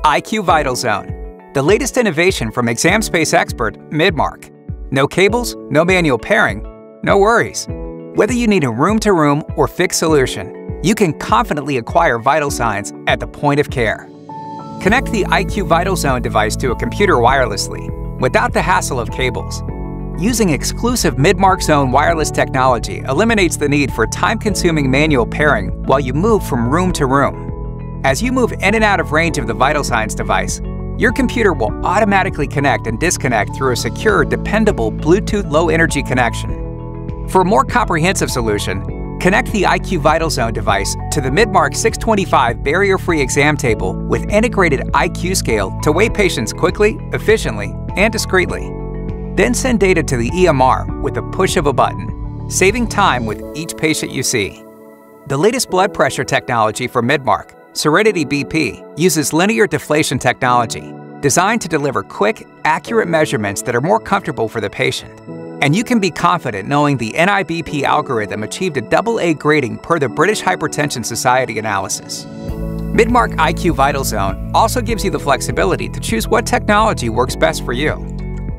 IQ Vital Zone, the latest innovation from exam space expert Midmark. No cables, no manual pairing, no worries. Whether you need a room-to-room or fixed solution, you can confidently acquire vital signs at the point of care. Connect the IQ Vital Zone device to a computer wirelessly, without the hassle of cables. Using exclusive Midmark Zone wireless technology eliminates the need for time-consuming manual pairing while you move from room to room. As you move in and out of range of the Vital Signs device, your computer will automatically connect and disconnect through a secure, dependable Bluetooth low-energy connection. For a more comprehensive solution, connect the IQ Vital Zone device to the Midmark 625 barrier-free exam table with integrated IQ scale to weigh patients quickly, efficiently, and discreetly. Then send data to the EMR with the push of a button, saving time with each patient you see. The latest blood pressure technology from Midmark, Serenity BP, uses linear deflation technology, designed to deliver quick, accurate measurements that are more comfortable for the patient. And you can be confident knowing the NIBP algorithm achieved a AA grading per the British Hypertension Society analysis. Midmark IQ Vital Zone also gives you the flexibility to choose what technology works best for you.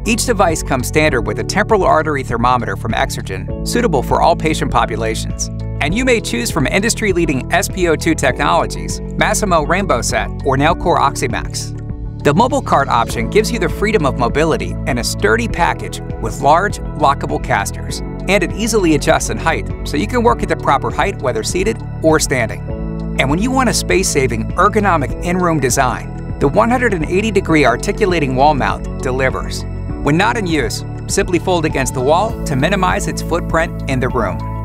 Each device comes standard with a temporal artery thermometer from Exergen, suitable for all patient populations. And you may choose from industry-leading SpO2 technologies, Masimo Rainbow Set, or Nellcor Oxymax. The mobile cart option gives you the freedom of mobility and a sturdy package with large, lockable casters. And it easily adjusts in height, so you can work at the proper height whether seated or standing. And when you want a space-saving, ergonomic in-room design, the 180-degree articulating wall mount delivers. When not in use, simply fold against the wall to minimize its footprint in the room.